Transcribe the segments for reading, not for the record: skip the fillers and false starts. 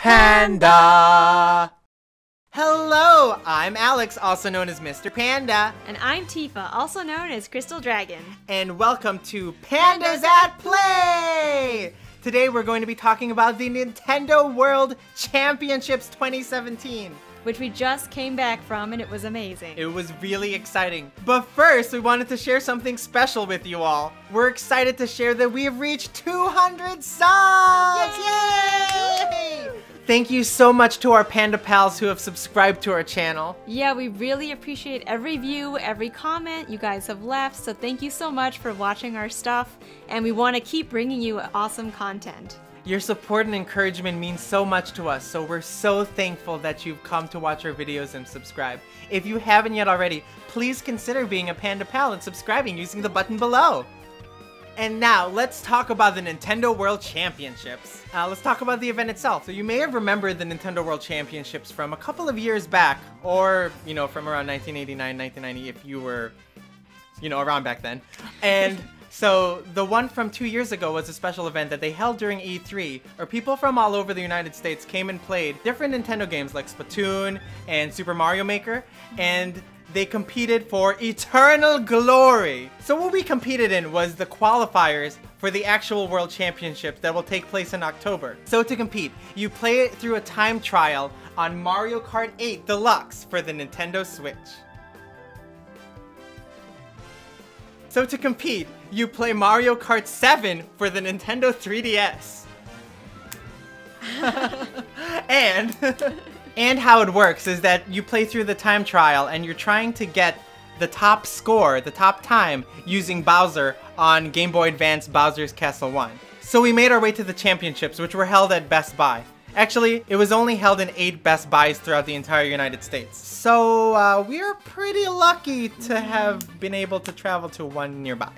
Panda! Hello, I'm Alex, also known as Mr. Panda. And I'm Tiffa, also known as Crystal Dragon. And welcome to Pandas at Play! Today we're going to be talking about the Nintendo World Championships 2017. Which we just came back from, and it was amazing. It was really exciting. But first, we wanted to share something special with you all. We're excited to share that we have reached 200 subs! Yay! Thank you so much to our Panda Pals who have subscribed to our channel. Yeah, we really appreciate every view, every comment you guys have left, so thank you so much for watching our stuff, and we want to keep bringing you awesome content. Your support and encouragement means so much to us, so we're so thankful that you've come to watch our videos and subscribe. If you haven't yet already, please consider being a Panda Pal and subscribing using the button below. And now, let's talk about the Nintendo World Championships. Let's talk about the event itself. So you may have remembered the Nintendo World Championships from a couple of years back, or, you know, from around 1989, 1990 if you were, you know, around back then. And so the one from 2 years ago was a special event that they held during E3, where people from all over the United States came and played different Nintendo games like Splatoon and Super Mario Maker, and they competed for eternal glory. So what we competed in was the qualifiers for the actual World Championships that will take place in October. So to compete, you play it through a time trial on Mario Kart 8 Deluxe for the Nintendo Switch. So to compete, you play Mario Kart 7 for the Nintendo 3DS. And how it works is that you play through the time trial and you're trying to get the top score, the top time, using Bowser on Game Boy Advance Bowser's Castle 1. So we made our way to the championships, which were held at Best Buy. Actually, it was only held in 8 Best Buys throughout the entire United States. So we're pretty lucky to have been able to travel to one nearby.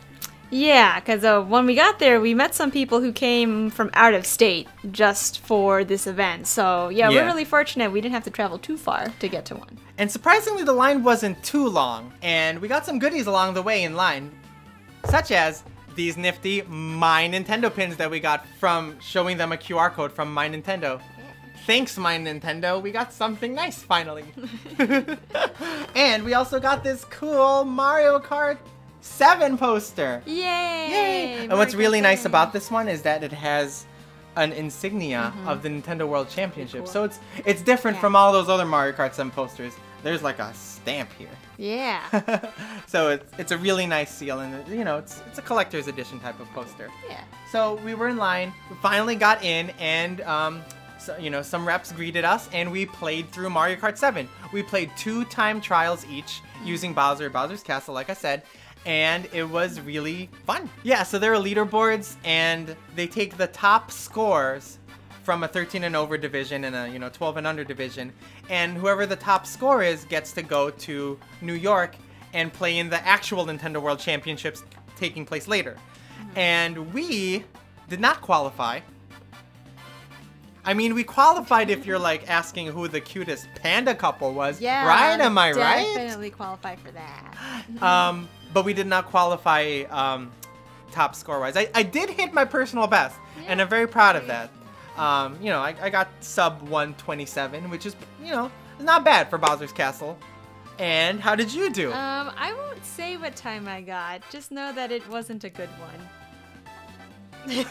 Yeah, because when we got there, we met some people who came from out of state just for this event. So yeah, we're really fortunate we didn't have to travel too far to get to one. And surprisingly, the line wasn't too long. And we got some goodies along the way in line, such as these nifty My Nintendo pins that we got from showing them a QR code from My Nintendo. Thanks, My Nintendo. We got something nice finally. And we also got this cool Mario Kart 7 poster. Yay! Yay! And what's really nice about this one is that it has an insignia of the Nintendo World Championship. Cool. So it's different from all those other Mario Kart 7 posters. There's like a stamp here. Yeah. So it's a really nice seal, and you know it's a collector's edition type of poster. Yeah. So we were in line. We finally got in, and so, you know, some reps greeted us, and we played through Mario Kart 7. We played 2 time trials each using Bowser's Castle, like I said. And it was really fun. Yeah, so there are leaderboards, and they take the top scores from a 13 and over division and a 12 and under division, and whoever the top score is gets to go to New York and play in the actual Nintendo World Championships taking place later. And we did not qualify. I mean, we qualified if you're like asking who the cutest panda couple was. Yeah, right? Am I right? Definitely qualify for that. But we did not qualify top score-wise. I did hit my personal best, and I'm very proud of that. You know, I got sub 127, which is, you know, not bad for Bowser's Castle. And how did you do? I won't say what time I got. Just know that it wasn't a good one.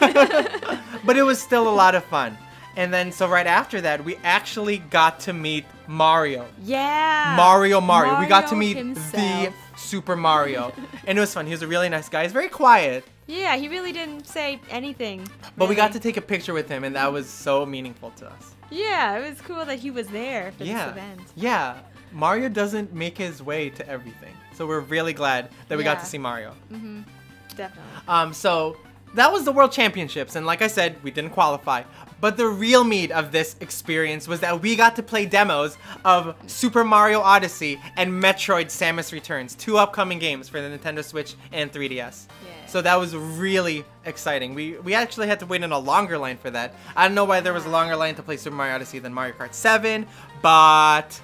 But it was still a lot of fun. And then, so right after that, we actually got to meet Mario. Yeah! Mario. We got to meet himself. the Super Mario. And it was fun. He was a really nice guy. He's very quiet. Yeah, he really didn't say anything. But we got to take a picture with him, and that was so meaningful to us. Yeah, it was cool that he was there for this event. Yeah, Mario doesn't make his way to everything. So we're really glad that we got to see Mario. Mm-hmm. Definitely. So that was the World Championships, and like I said, we didn't qualify. But the real meat of this experience was that we got to play demos of Super Mario Odyssey and Metroid Samus Returns, 2 upcoming games for the Nintendo Switch and 3DS. Yeah. So that was really exciting. We actually had to wait in a longer line for that. I don't know why there was a longer line to play Super Mario Odyssey than Mario Kart 7, but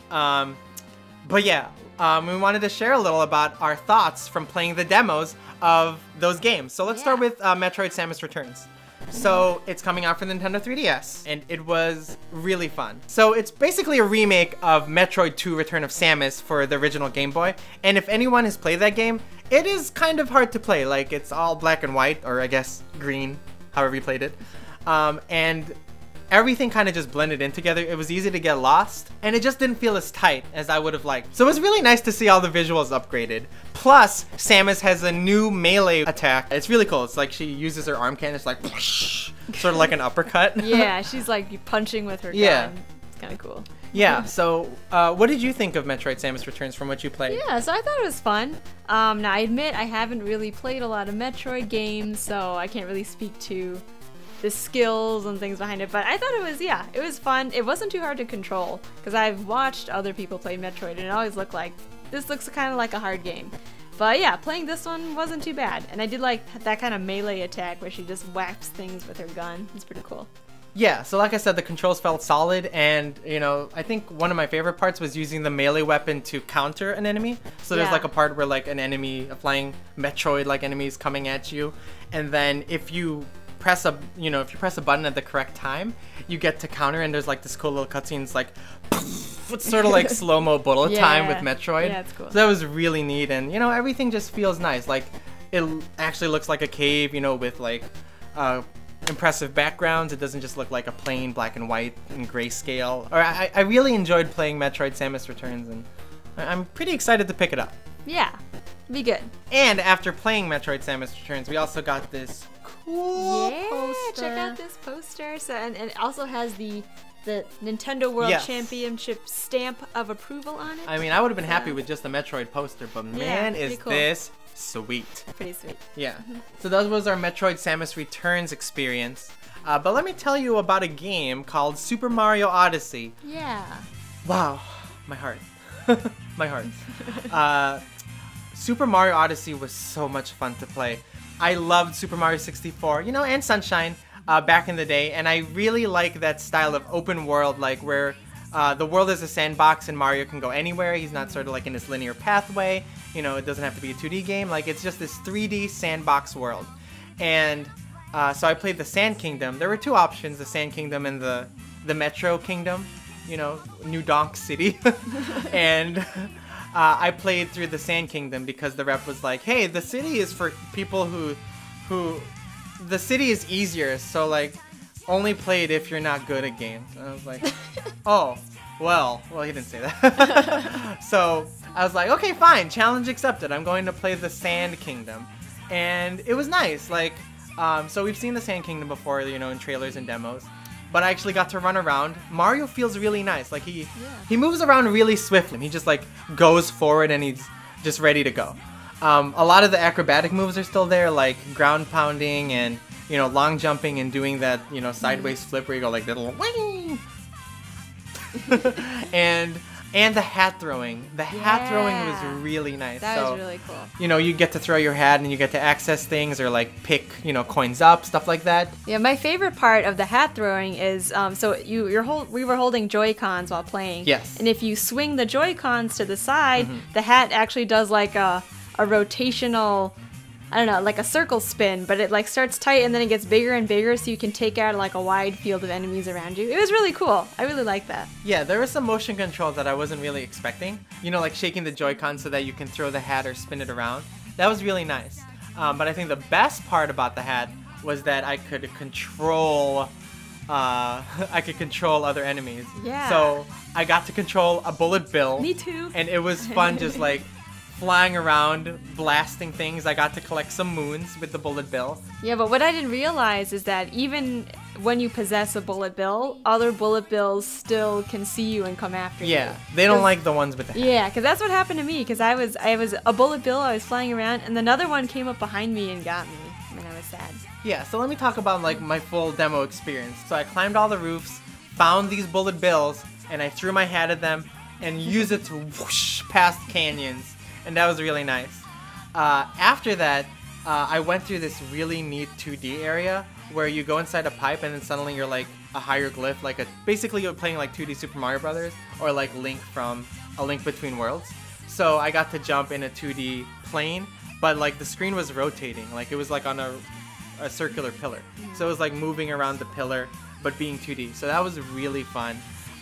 yeah, we wanted to share a little about our thoughts from playing the demos of those games. So let's start with Metroid Samus Returns. So it's coming out for the Nintendo 3DS, and it was really fun. So it's basically a remake of Metroid 2 Return of Samus for the original Game Boy. And if anyone has played that game, it is kind of hard to play. Like, it's all black and white, or I guess green, however you played it. And everything kind of just blended in together. It was easy to get lost, and it just didn't feel as tight as I would have liked. So it was really nice to see all the visuals upgraded. Plus, Samus has a new melee attack. It's really cool. It's like she uses her arm cannon. It's like whoosh, sort of like an uppercut. Yeah, she's like punching with her gun. It's kind of cool. Yeah, so what did you think of Metroid Samus Returns from what you played? Yeah, so I thought it was fun. Now, I admit I haven't really played a lot of Metroid games, so I can't really speak to the skills and things behind it, but I thought it was fun. It wasn't too hard to control, because I've watched other people play Metroid, and it always looked like, this looks kind of like a hard game. But yeah, playing this one wasn't too bad, and I did like that kind of melee attack where she just whacks things with her gun. It's pretty cool. Yeah, so like I said, the controls felt solid, and, you know, I think one of my favorite parts was using the melee weapon to counter an enemy. So there's like a part where like an enemy, a flying Metroid-like enemy is coming at you, and then if you press a button at the correct time, you get to counter, and there's like this cool little cutscene. It's like, it's sort of like slow-mo bullet time with Metroid. Yeah, it's cool. So that was really neat, and, you know, everything just feels nice. Like, it actually looks like a cave, you know, with like, impressive backgrounds. It doesn't just look like a plain black and white and grayscale. Or I really enjoyed playing Metroid Samus Returns, and I'm pretty excited to pick it up. Yeah, be good. And after playing Metroid Samus Returns, we also got this cool poster. Check out this poster. So and it also has the Nintendo World Championship stamp of approval on it. I mean, I would have been happy with just the Metroid poster, but man, is cool. this sweet. Pretty sweet. Yeah. So that was our Metroid Samus Returns experience. But let me tell you about a game called Super Mario Odyssey. Yeah. Wow. My heart. My heart. Super Mario Odyssey was so much fun to play. I loved Super Mario 64, you know, and Sunshine back in the day. And I really like that style of open world, like where the world is a sandbox and Mario can go anywhere. He's not sort of like in this linear pathway. You know, it doesn't have to be a 2D game. Like, it's just this 3D sandbox world. And so I played the Sand Kingdom. There were two options, the Sand Kingdom and the Metro Kingdom, you know, New Donk City. And I played through the Sand Kingdom because the rep was like, hey, the city is for people who the city is easier, so like only play it if you're not good at games. And I was like, oh, well, he didn't say that. So I was like, okay, fine, challenge accepted. I'm going to play the Sand Kingdom. And it was nice. Like, so we've seen the Sand Kingdom before, you know, in trailers and demos. But I actually got to run around. Mario feels really nice. Like, he moves around really swiftly. He just, like, goes forward and he's just ready to go. A lot of the acrobatic moves are still there, like ground pounding and, you know, long jumping and doing that, you know, sideways flip where you go like little wing. And the hat throwing. The hat throwing was really nice. That was really cool. You know, you get to throw your hat and you get to access things or like pick, you know, coins up, stuff like that. Yeah, my favorite part of the hat throwing is so we were holding Joy-Cons while playing. Yes. And if you swing the Joy-Cons to the side, the hat actually does like a rotational, I don't know, like a circle spin, but it like starts tight and then it gets bigger and bigger so you can take out like a wide field of enemies around you. It was really cool. I really like that. Yeah, there was some motion control that I wasn't really expecting. You know, like shaking the Joy-Con so that you can throw the hat or spin it around. That was really nice. But I think the best part about the hat was that I could control other enemies. Yeah. So I got to control a bullet bill. Me too. And it was fun just like flying around, blasting things. I got to collect some moons with the bullet bill. Yeah, but what I didn't realize is that even when you possess a bullet bill, other bullet bills still can see you and come after you. Yeah, they don't like the ones with the hat. Yeah, because that's what happened to me, because I was a bullet bill, I was flying around, and another one came up behind me and got me, and I was sad. Yeah, so let me talk about like my full demo experience. So I climbed all the roofs, found these bullet bills, and I threw my hat at them and used it to whoosh past canyons. And that was really nice. After that, I went through this really neat 2D area where you go inside a pipe and then suddenly you're like a hieroglyph, like basically you're playing like 2D Super Mario Brothers or like Link from A Link Between Worlds. So I got to jump in a 2D plane, but like the screen was rotating, like it was like on a a circular pillar. So it was like moving around the pillar, but being 2D. So that was really fun.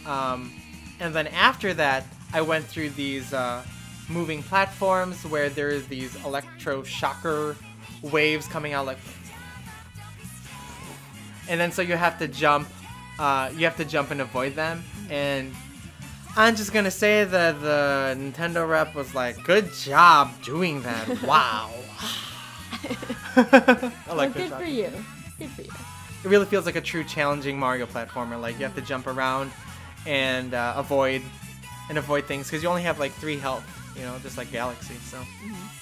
And then after that, I went through these moving platforms where there's these electro-shocker waves coming out like... And then so you have to jump and avoid them. And I'm just gonna say that the Nintendo rep was like, good job doing that. Wow. I like Well, good for you. Good for you. It really feels like a true challenging Mario platformer. Like you have to jump around and avoid things because you only have like 3 health, you know, just like Galaxy. So,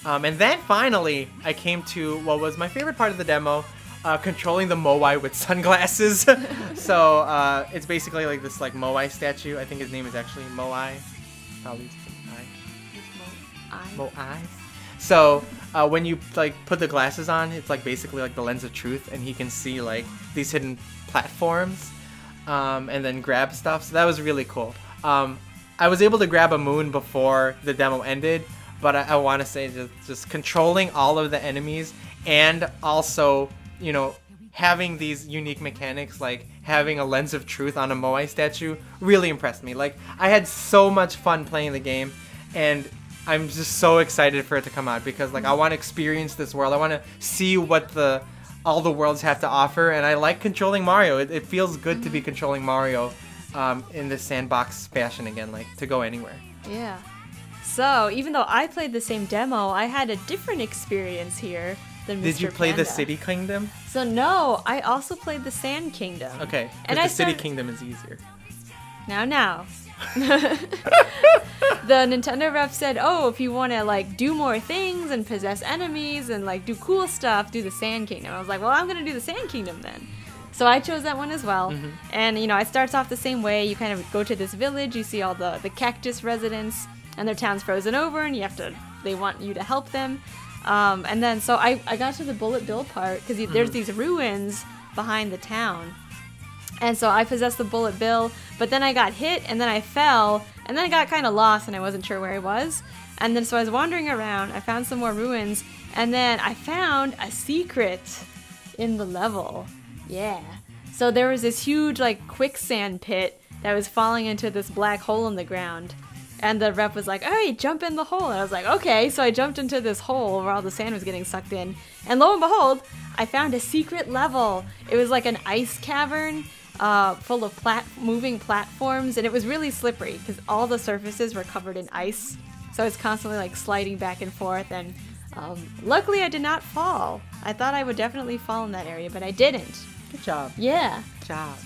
and then finally I came to what was my favorite part of the demo. Controlling the Moai with sunglasses. So it's basically like this like Moai statue. I think his name is actually Moai. Probably Moai. So when you like put the glasses on, it's like basically like the lens of truth, and he can see like these hidden platforms, and then grab stuff. So that was really cool. I was able to grab a moon before the demo ended, but I want to say just controlling all of the enemies and also, you know, having these unique mechanics like having a lens of truth on a Moai statue really impressed me. Like I had so much fun playing the game, and I'm just so excited for it to come out because like I want to experience this world. I want to see what all the worlds have to offer, and I like controlling Mario. It feels good to be controlling Mario in this sandbox fashion again, like to go anywhere. Yeah. So even though I played the same demo, I had a different experience here than Mr. Did you play Panda. the City Kingdom? So no, I also played the Sand Kingdom. Okay, and the City Kingdom is easier. Now. The Nintendo rep said, oh, if you want to like do more things and possess enemies and like do cool stuff, do the Sand Kingdom. I was like, well, I'm gonna do the Sand Kingdom then. So I chose that one as well. And you know, it starts off the same way. You kind of go to this village, you see all the cactus residents, and their town's frozen over, and they want you to help them. And then so I got to the Bullet Bill part because there's these ruins behind the town. And so I possessed the Bullet Bill, but then I got hit, and then I fell, and then I got kind of lost, and I wasn't sure where I was. And then so I was wandering around, I found some more ruins, and then I found a secret in the level. Yeah. So there was this huge, like, quicksand pit that was falling into this black hole in the ground. And the rep was like, hey, jump in the hole. And I was like, okay. So I jumped into this hole where all the sand was getting sucked in. And lo and behold, I found a secret level. It was like an ice cavern full of moving platforms. And it was really slippery because all the surfaces were covered in ice. So I was constantly like sliding back and forth. And luckily I did not fall. I thought I would definitely fall in that area, but I didn't. Good job. Yeah. Good job.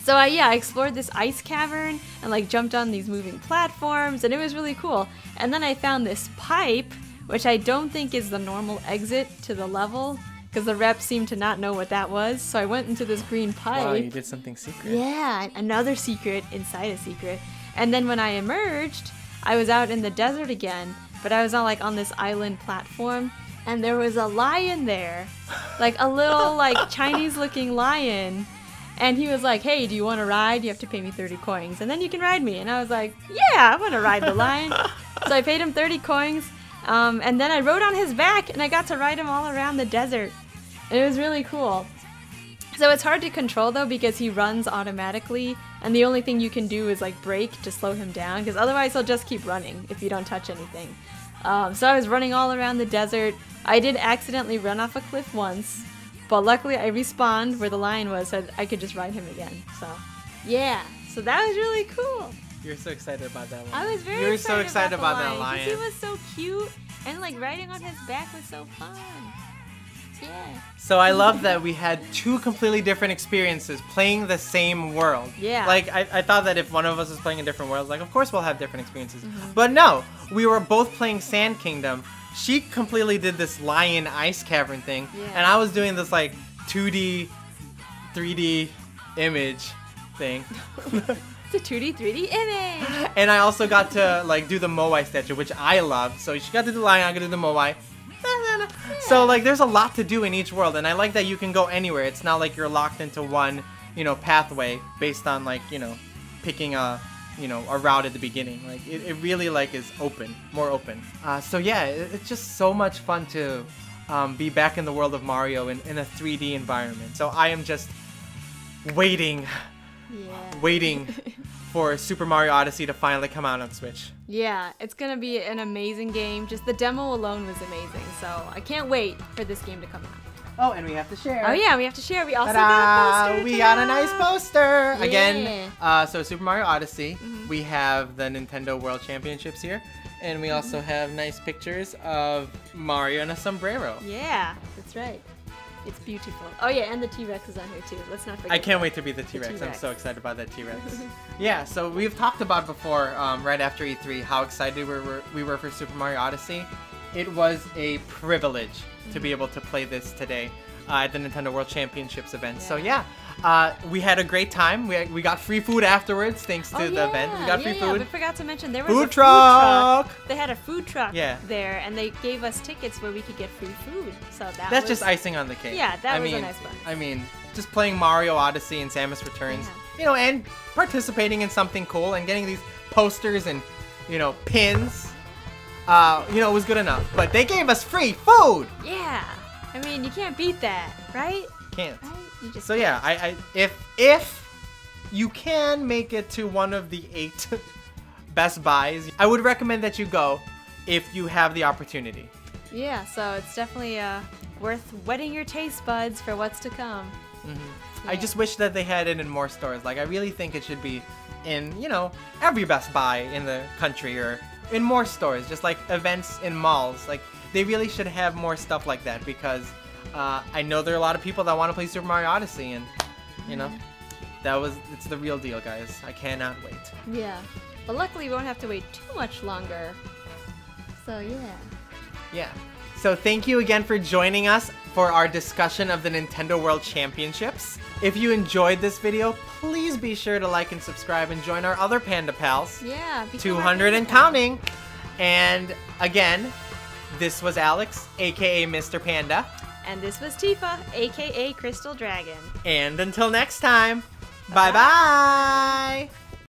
So I explored this ice cavern and like jumped on these moving platforms, and it was really cool. And then I found this pipe, which I don't think is the normal exit to the level, because the rep seemed to not know what that was. So I went into this green pipe. Wow, you did something secret. Yeah, another secret inside a secret. And then when I emerged, I was out in the desert again, but I was on this island platform, and there was a lion there, like a little like Chinese-looking lion. And he was like, hey, do you want to ride? You have to pay me 30 coins, and then you can ride me. And I was like, yeah, I want to ride the lion. So I paid him 30 coins, and then I rode on his back, and I got to ride him all around the desert. And it was really cool. So it's hard to control, though, because he runs automatically, and the only thing you can do is, like, brake to slow him down, because otherwise he'll just keep running if you don't touch anything. So I was running all around the desert. I did accidentally run off a cliff once, but luckily I respawned where the lion was, so I could just ride him again. So, yeah. So that was really cool. You're so excited about that lion. I was very You're so excited about the that lion. He was so cute, and like riding on his back was so fun. Yeah. So I love that we had 2 completely different experiences playing the same world. Yeah. Like, I thought that if one of us was playing a different world, like, of course we'll have different experiences. But no, we were both playing Sand Kingdom. She completely did this lion ice cavern thing, and I was doing this, like, 2D, 3D image thing. It's a 2D, 3D image! And I also got to, like, do the Moai statue, which I loved. So she got to do the lion, I got to do the Moai. So, like, there's a lot to do in each world, and I like that you can go anywhere. It's not like you're locked into one, you know, pathway based on, like, you know, picking a route at the beginning. Like, it really, like, is open, more open. So, yeah, it's just so much fun to be back in the world of Mario in a 3D environment. So I am just waiting for Super Mario Odyssey to finally come out on Switch. Yeah, it's gonna be an amazing game. Just the demo alone was amazing, so I can't wait for this game to come out. Oh, and we have to share. Oh yeah, we have to share. We also got a poster. We got a nice poster! Yeah. Again, so Super Mario Odyssey. We have the Nintendo World Championships here. And we also have nice pictures of Mario in a sombrero. Yeah, that's right. It's beautiful. Oh yeah, and the T-Rex is on here too. Let's not forget. I can't wait to be the T-Rex. I'm so excited about that T-Rex. Yeah, so we've talked about before, right after E3, how excited we were for Super Mario Odyssey. It was a privilege to be able to play this today at the Nintendo World Championships event. So yeah, we had a great time. We got free food afterwards thanks to the event. We got free food. Yeah, we forgot to mention there was food a truck. Food truck. They had a food truck there, and they gave us tickets where we could get free food. So that's just icing on the cake. Yeah, that was a nice one. I mean, just playing Mario Odyssey and Samus Returns, you know, and participating in something cool and getting these posters and, you know, pins. You know, it was good enough. But they gave us free food! Yeah! I mean, you can't beat that, right? Can't. Right? You just so yeah, if you can make it to one of the 8 Best Buys, I would recommend that you go if you have the opportunity. Yeah, so it's definitely worth whetting your taste buds for what's to come. Yeah. I just wish that they had it in more stores. Like, I really think it should be in, you know, every Best Buy in the country or in more stores, just like events in malls. Like, they really should have more stuff like that because I know there are a lot of people that want to play Super Mario Odyssey, and you know, it's the real deal, guys. I cannot wait. Yeah, but luckily we won't have to wait too much longer. So yeah. So thank you again for joining us for our discussion of the Nintendo World Championships. If you enjoyed this video, please be sure to like and subscribe and join our other Panda Pals. Yeah, 200 and counting. And again, this was Alex, aka Mr. Panda. And this was Tiffa, aka Crystal Dragon. And until next time, bye-bye!